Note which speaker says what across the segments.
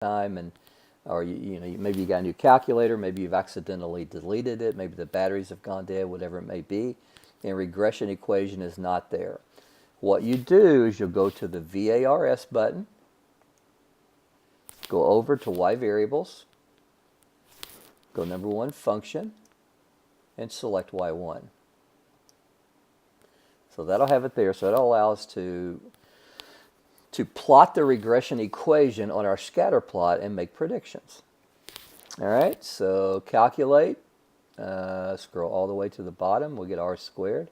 Speaker 1: time, and or maybe you got a new calculator, maybe you've accidentally deleted it, maybe the batteries have gone dead, whatever it may be, and regression equation is not there. What you do is you'll go to the VARS button, go over to Y variables, go number 1 function, and select Y1. So that'll have it there. So that'll allow us to plot the regression equation on our scatter plot and make predictions. All right, so calculate, scroll all the way to the bottom, we'll get R squared.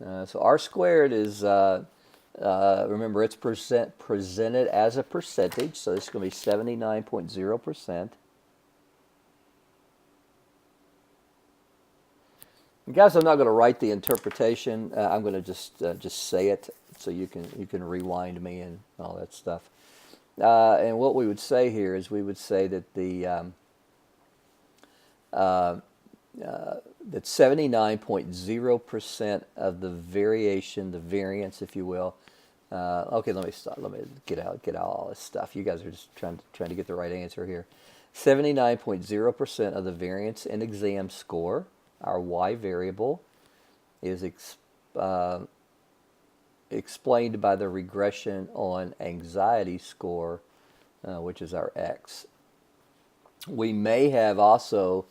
Speaker 1: So R squared is, remember, it's presented as a percentage, so it's going to be 79.0%. Guys, I'm not going to write the interpretation. I'm going to just say it, so you can rewind me and all that stuff. And what we would say here is we would say that that 79.0% of the variation, the variance, if you will. Okay, let me stop. Let me get out all this stuff. You guys are just trying to get the right answer here. 79.0% of the variance in exam score, our Y variable, is explained by the regression on anxiety score, which is our X. We may have also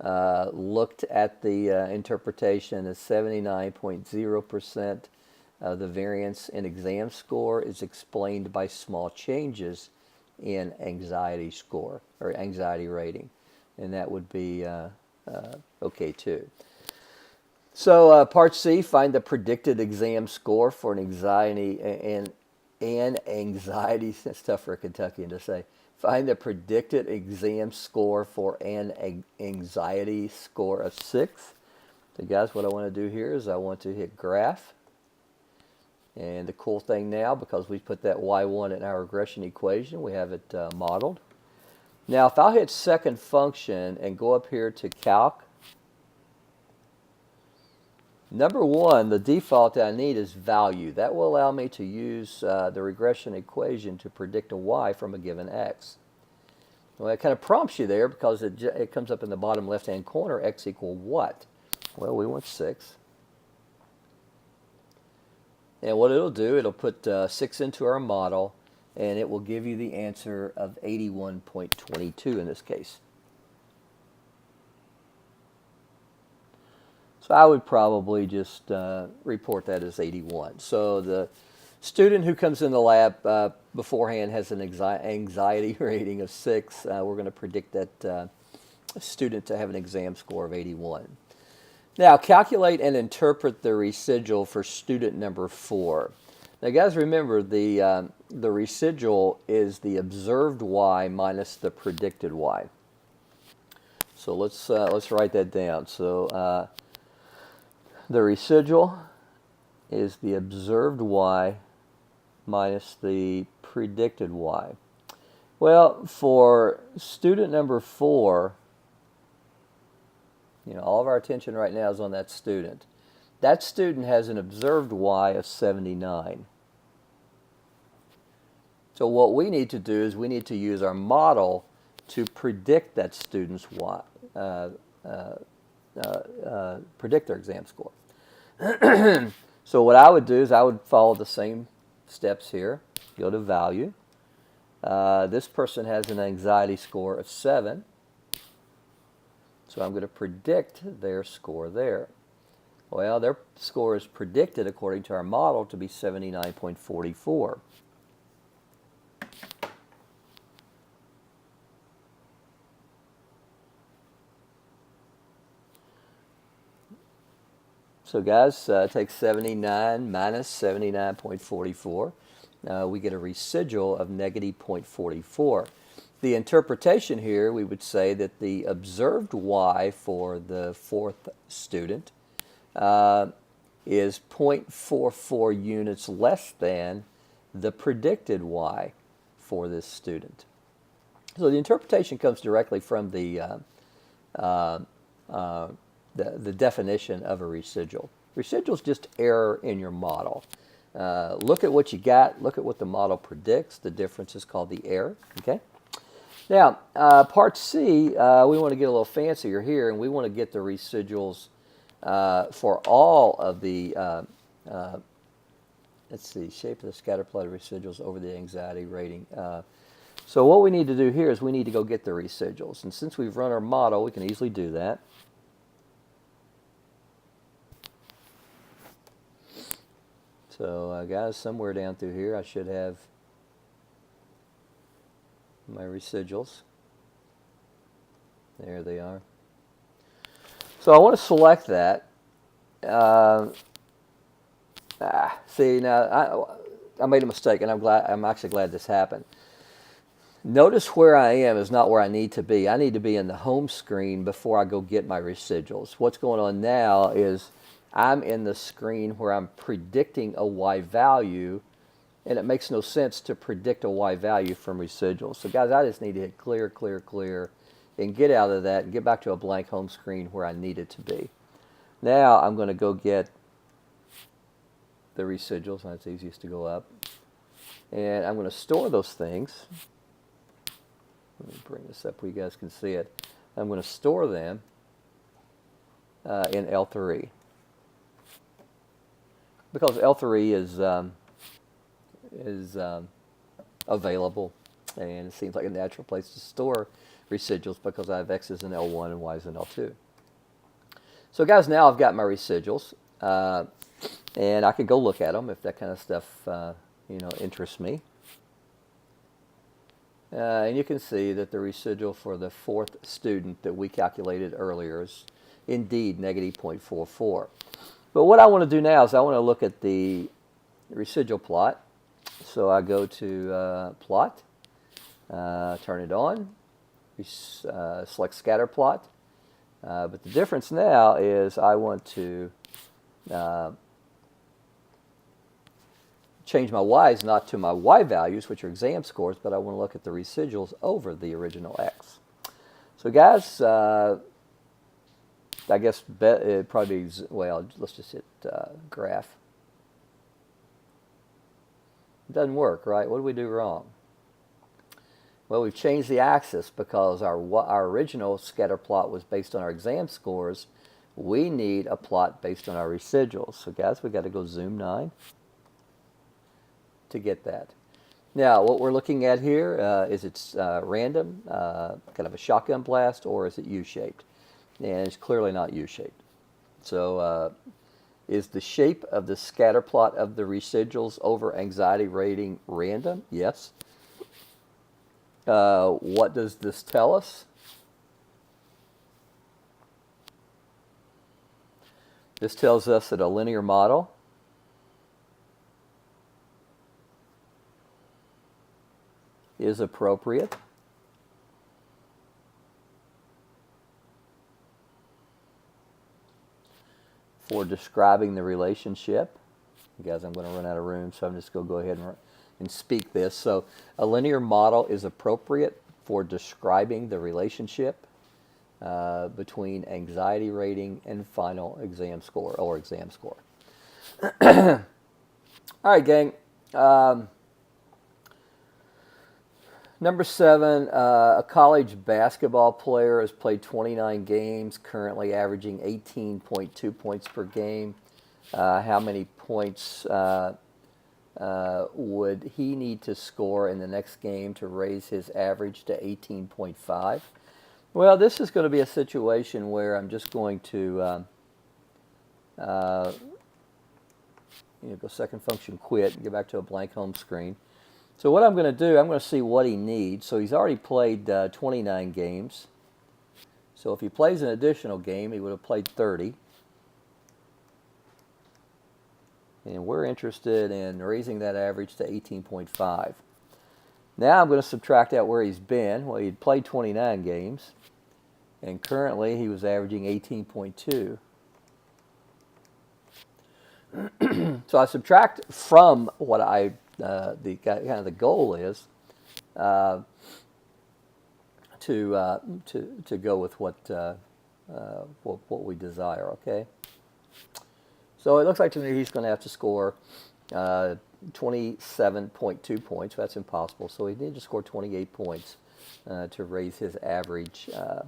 Speaker 1: looked at the interpretation as 79.0% of the variance in exam score is explained by small changes in anxiety score or anxiety rating, and that would be okay too. So part C, find the predicted exam score for an anxiety and anxiety. That's tough for a Kentuckian to say. Find the predicted exam score for an anxiety score of 6. So guys, what I want to do here is I want to hit graph. And the cool thing now, because we put that Y1 in our regression equation, we have it modeled. Now, if I'll hit second function and go up here to calc, number 1, the default that I need is value. That will allow me to use the regression equation to predict a Y from a given X. Well, it kind of prompts you there because it comes up in the bottom left-hand corner, X equal what? Well, we want 6. And what it'll do, it'll put 6 into our model, and it will give you the answer of 81.22 in this case. So I would probably just report that as 81. So the student who comes in the lab beforehand has an anxiety rating of 6. We're going to predict that student to have an exam score of 81. Now calculate and interpret the residual for student number 4. Now guys, remember the residual is the observed Y minus the predicted Y. So let's write that down. So the residual is the observed Y minus the predicted Y. Well, for student number 4, all of our attention right now is on that student. That student has an observed Y of 79. So what we need to do is we need to use our model to predict that student's Y, predict their exam score. So what I would do is I would follow the same steps here. Go to value. This person has an anxiety score of 7. So I'm going to predict their score there. Well, their score is predicted according to our model to be 79.44. So guys, take 79 minus 79.44. We get a residual of negative 0.44. The interpretation here, we would say that the observed Y for the 4th student is 0.44 units less than the predicted Y for this student. So the interpretation comes directly from the definition of a residual. Residual is just error in your model. Look at what you got. Look at what the model predicts. The difference is called the error. Okay. Now, part C, we want to get a little fancier here, and we want to get the residuals for all of the, let's see, shape of the scatter plot of residuals over the anxiety rating. So what we need to do here is we need to go get the residuals. And since we've run our model, we can easily do that. So guys, somewhere down through here I should have my residuals. There they are. So I want to select that. See, now I made a mistake, and I'm actually glad this happened. Notice where I am is not where I need to be. I need to be in the home screen before I go get my residuals. What's going on now is I'm in the screen where I'm predicting a Y value, and it makes no sense to predict a Y value from residuals. So guys, I just need to hit clear, clear, clear, and get out of that and get back to a blank home screen where I need it to be. Now I'm going to go get the residuals. That's easiest to go up. And I'm going to store those things. Let me bring this up where you guys can see it. I'm going to store them in L3. Because L3 is available, and it seems like a natural place to store residuals because I have X's in L1 and Y's in L2. So guys, now I've got my residuals, and I could go look at them if that kind of stuff interests me. And you can see that the residual for the fourth student that we calculated earlier is indeed negative 0.44. But what I want to do now is I want to look at the residual plot. So I go to plot, turn it on, select scatter plot. But the difference now is I want to change my Y's not to my Y values, which are exam scores, but I want to look at the residuals over the original X. So guys, I guess it'd probably be, well, let's just hit graph. It doesn't work, right? What did we do wrong? Well, we've changed the axis because our original scatter plot was based on our exam scores. We need a plot based on our residuals. So guys, we've got to go zoom 9 to get that. Now, what we're looking at here is it's random, kind of a shotgun blast, or is it U-shaped? And it's clearly not U-shaped. So is the shape of the scatter plot of the residuals over anxiety rating random? Yes. What does this tell us? This tells us that a linear model is appropriate for describing the relationship. Guys, I'm going to run out of room, so I'm just going to go ahead and speak this. So a linear model is appropriate for describing the relationship between anxiety rating and final exam score or exam score. All right, gang. Number 7, a college basketball player has played 29 games, currently averaging 18.2 points per game. How many points would he need to score in the next game to raise his average to 18.5? Well, this is going to be a situation where I'm just going to go second function quit and get back to a blank home screen. So what I'm going to do, I'm going to see what he needs. So he's already played 29 games. So if he plays an additional game, he would have played 30. And we're interested in raising that average to 18.5. Now I'm going to subtract out where he's been. Well, he'd played 29 games, and currently he was averaging 18.2. So I subtract from what the goal is to go with what we desire. Okay. So it looks like to me he's going to have to score 27.2 points. That's impossible. So he needed to score 28 points to raise his average to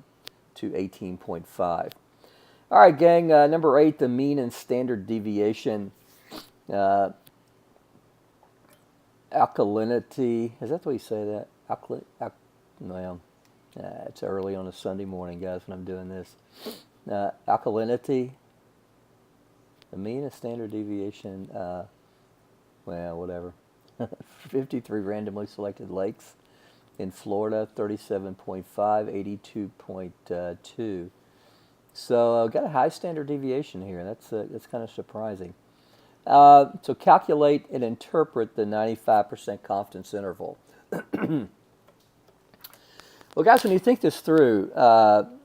Speaker 1: 18.5. All right, gang. Number 8, the mean and standard deviation. Alkalinity. Is that the way you say that? Well, it's early on a Sunday morning, guys, when I'm doing this. Alkalinity. The mean and standard deviation. Well, whatever. 53 randomly selected lakes in Florida, 37.5, 82.2. So got a high standard deviation here. That's kind of surprising. So calculate and interpret the 95% confidence interval. Well, guys, when you think this through,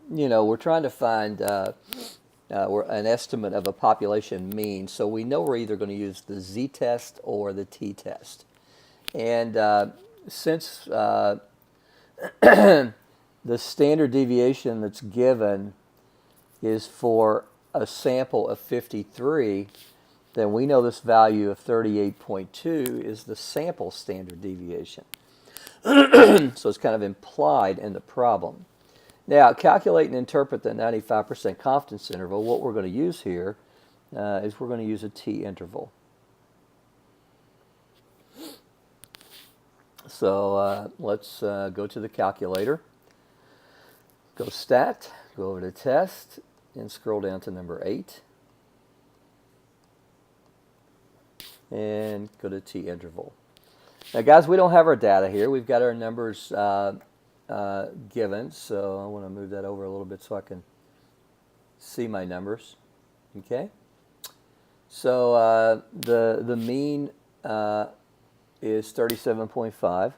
Speaker 1: we're trying to find an estimate of a population mean. So we know we're either going to use the z-test or the t-test. And since the standard deviation that's given is for a sample of 53, then we know this value of 38.2 is the sample standard deviation. So it's kind of implied in the problem. Now, calculate and interpret the 95% confidence interval. What we're going to use here is we're going to use a t-interval. So let's go to the calculator. Go Stat, go over to Test, and scroll down to number 8. And go to t-interval. Now, guys, we don't have our data here. We've got our numbers given, so I want to move that over a little bit so I can see my numbers. Okay. So the mean is 37.5.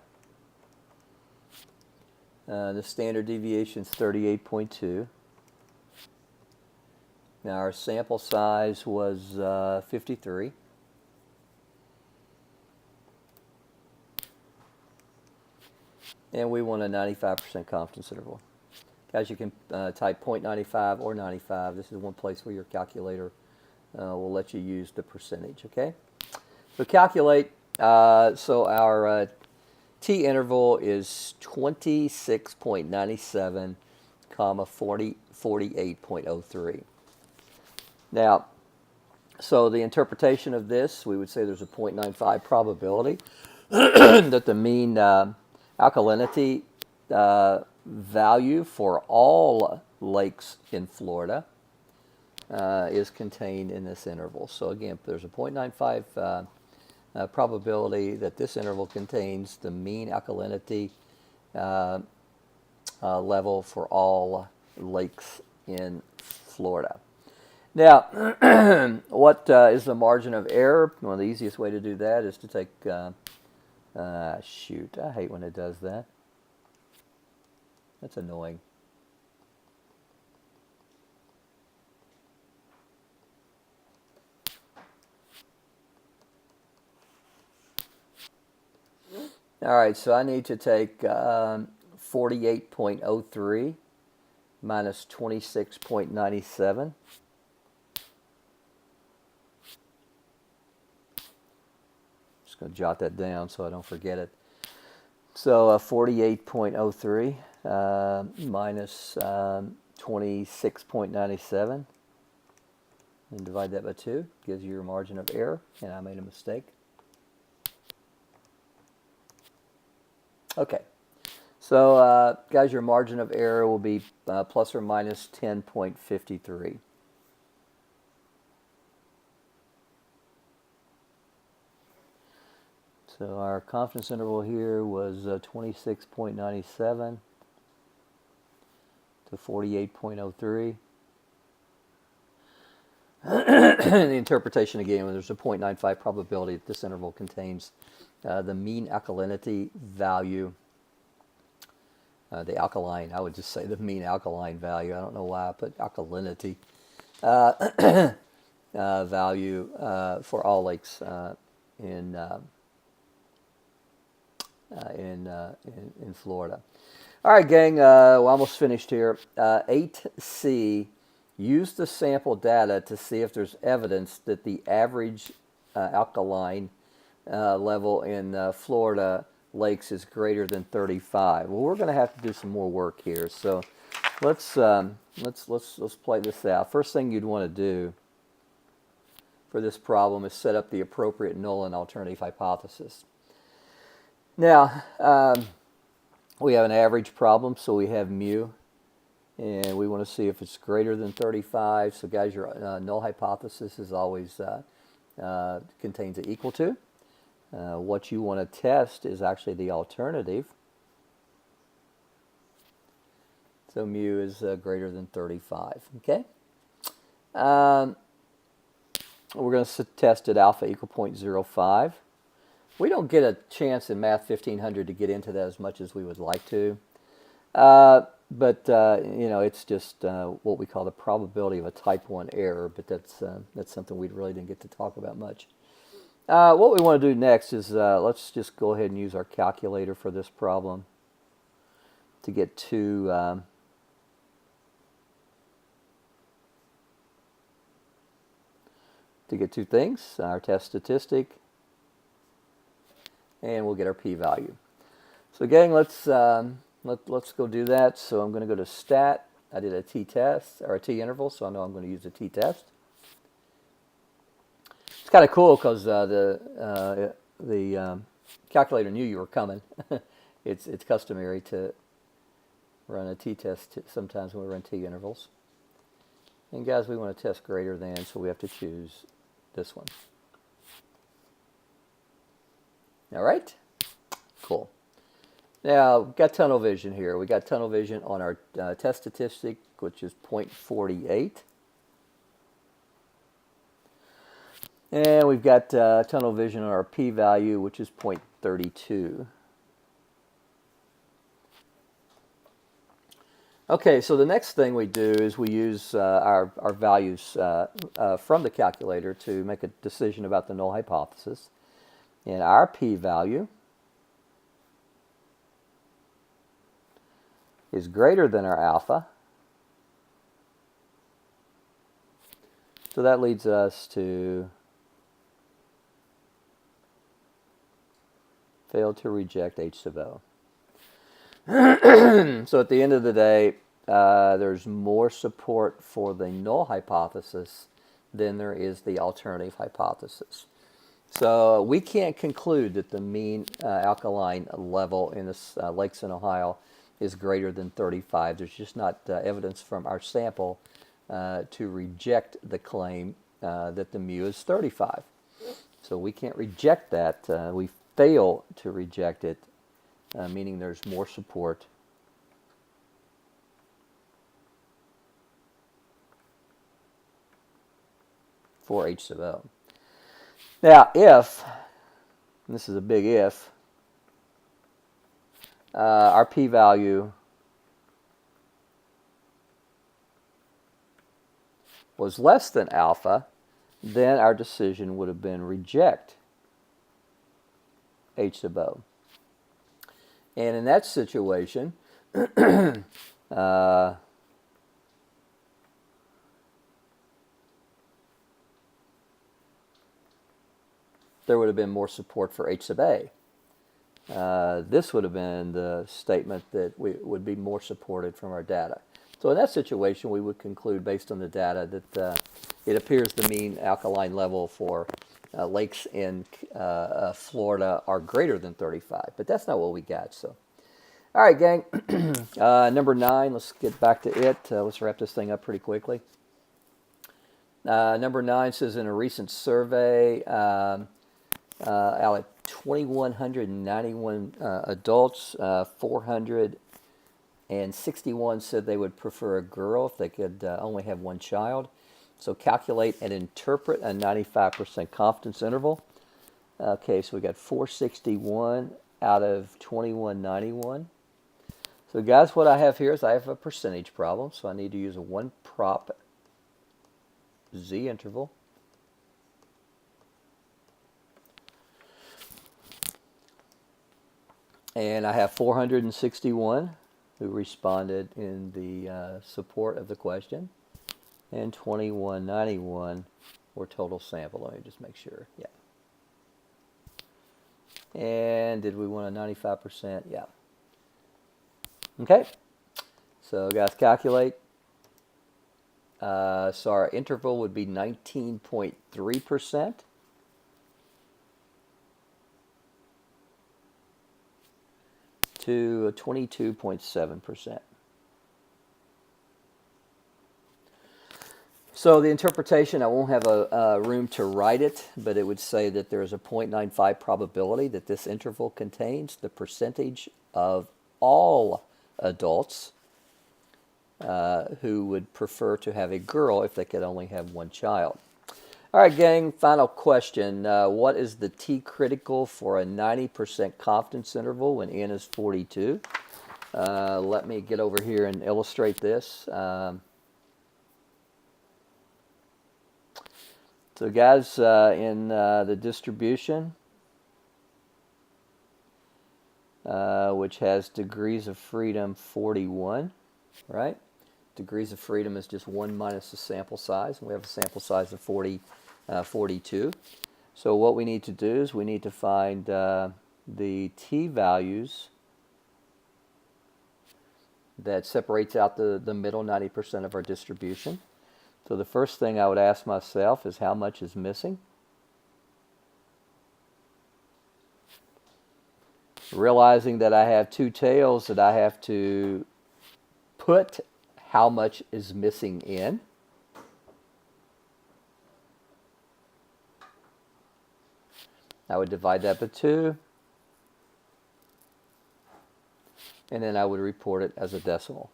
Speaker 1: The standard deviation is 38.2. Now our sample size was 53. And we want a 95% confidence interval. Guys, you can type 0.95 or 95. This is one place where your calculator will let you use the percentage, okay? So calculate. So our t-interval is 26.97, 48.03. Now, so the interpretation of this, we would say there's a 0.95 probability that the mean alkalinity value for all lakes in Florida is contained in this interval. So again, there's a 0.95 probability that this interval contains the mean alkalinity level for all lakes in Florida. Now, what is the margin of error? Well, the easiest way to do that is to take shoot, I hate when it does that. That's annoying. All right, so I need to take 48.03 minus 26.97. Just going to jot that down so I don't forget it. So 48.03 minus 26.97, and divide that by 2 gives you your margin of error, and I made a mistake. Okay, so guys, your margin of error will be plus or minus 10.53. So our confidence interval here was 26.97 to 48.03. The interpretation again, when there's a 0.95 probability that this interval contains the mean alkalinity value, the alkaline, I would just say the mean alkaline value. I don't know why I put alkalinity value for all lakes in Florida. All right, gang, we're almost finished here. 8C, use the sample data to see if there's evidence that the average alkaline level in Florida lakes is greater than 35. Well, we're going to have to do some more work here. So let's play this out. First thing you'd want to do for this problem is set up the appropriate null and alternative hypothesis. Now, we have an average problem, so we have mu, and we want to see if it's greater than 35. So guys, your null hypothesis is always contains an equal to. What you want to test is actually the alternative. So mu is greater than 35, okay? We're going to test at alpha equal 0.05. We don't get a chance in Math 1500 to get into that as much as we would like to. But you know, it's just what we call the probability of a type 1 error, but that's something we really didn't get to talk about much. What we want to do next is let's just go ahead and use our calculator for this problem to get two things, our test statistic, and we'll get our p-value. So again, let's go do that. So I'm going to go to stat. I did a t-test, or a t-interval, so I know I'm going to use a t-test. It's kind of cool because the calculator knew you were coming. It's customary to run a t-test sometimes when we run t-intervals. And guys, we want to test greater than, so we have to choose this one. All right? Cool. Now, we've got tunnel vision here. We got tunnel vision on our test statistic, which is 0.48. And we've got tunnel vision on our p-value, which is 0.32. Okay, so the next thing we do is we use our values from the calculator to make a decision about the null hypothesis. And our p-value is greater than our alpha. So that leads us to fail to reject H sub O. So at the end of the day, there's more support for the null hypothesis than there is the alternative hypothesis. So we can't conclude that the mean alkaline level in the lakes in Ohio is greater than 35. There's just not evidence from our sample to reject the claim that the mu is 35. So we can't reject that. We fail to reject it, meaning there's more support for H sub O. Now, if, and this is a big if, our p-value was less than alpha, then our decision would have been reject H sub O. And in that situation, there would have been more support for H sub A. This would have been the statement that we would be more supported from our data. So in that situation, we would conclude based on the data that it appears the mean alkaline level for lakes in Florida are greater than 35. But that's not what we got. So, all right, gang. Number 9, let's get back to it. Let's wrap this thing up pretty quickly. Number 9 says in a recent survey, out of 2,191 adults, 461 said they would prefer a girl if they could only have one child. So calculate and interpret a 95% confidence interval. Okay, so we got 461 out of 2,191. So guys, what I have here is I have a percentage problem, so I need to use a one prop Z interval. And I have 461 who responded in the support of the question, and 2,191 were total sample. Let me just make sure. Yeah. And did we want a 95%? Yeah. Okay. So guys, calculate. So our interval would be 19.3% to 22.7%. So the interpretation, I won't have a room to write it, but it would say that there is a 0.95 probability that this interval contains the percentage of all adults who would prefer to have a girl if they could only have one child. All right, gang, final question. What is the T critical for a 90% confidence interval when n is 42? Let me get over here and illustrate this. So guys, in the distribution, which has degrees of freedom 41, right? Degrees of freedom is just 1 minus the sample size, and we have a sample size of 42. So what we need to do is we need to find the t values that separates out the middle 90% of our distribution. So the first thing I would ask myself is how much is missing? Realizing that I have two tails that I have to put how much is missing in. I would divide that by 2. And then I would report it as a decimal.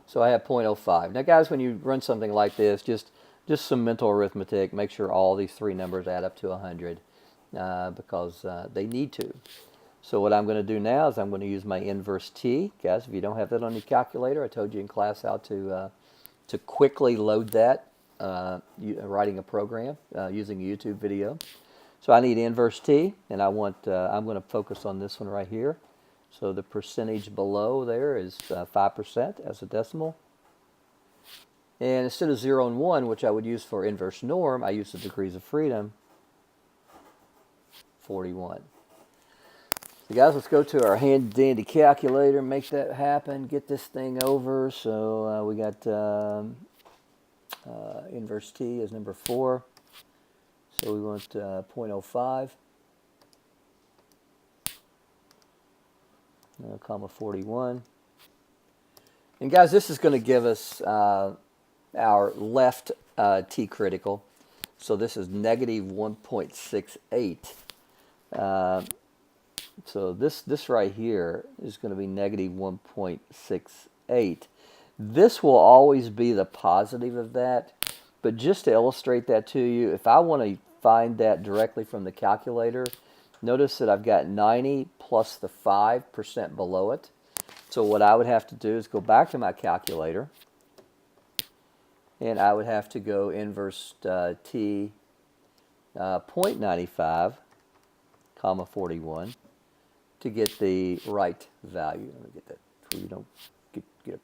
Speaker 1: So I have 0.05. Now guys, when you run something like this, just some mental arithmetic, make sure all these three numbers add up to 100 because they need to. So what I'm going to do now is I'm going to use my inverse t. Guys, if you don't have that on your calculator, I told you in class how to quickly load that writing a program using a YouTube video. So I need inverse t, and I'm going to focus on this one right here. So the percentage below there is 5% as a decimal. And instead of 0 and 1, which I would use for inverse norm, I use the degrees of freedom, 41. So guys, let's go to our handy-dandy calculator, make that happen, get this thing over. So we got inverse t as number 4. So we want 0.05. Comma 41. And guys, this is going to give us our left T critical. So this is negative 1.68. So this right here is going to be negative 1.68. This will always be the positive of that. But just to illustrate that to you, if I want to find that directly from the calculator, notice that I've got 90 plus the 5% below it. So what I would have to do is go back to my calculator, and I would have to go inverse t 0.95, comma 41 to get the right value. Let me get that so you don't get it.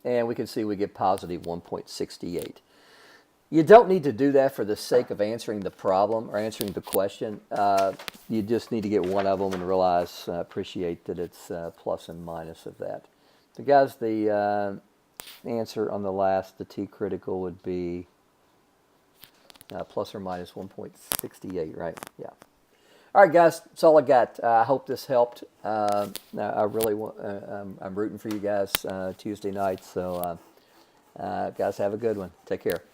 Speaker 1: And we can see we get positive 1.68. You don't need to do that for the sake of answering the problem or answering the question. You just need to get one of them and realize, appreciate that it's plus and minus of that. So guys, the answer on the last, the T critical, would be plus or minus 1.68, right? Yeah. All right, guys, that's all I got. I hope this helped. I really want. I'm rooting for you guys Tuesday night. So, guys, have a good one. Take care.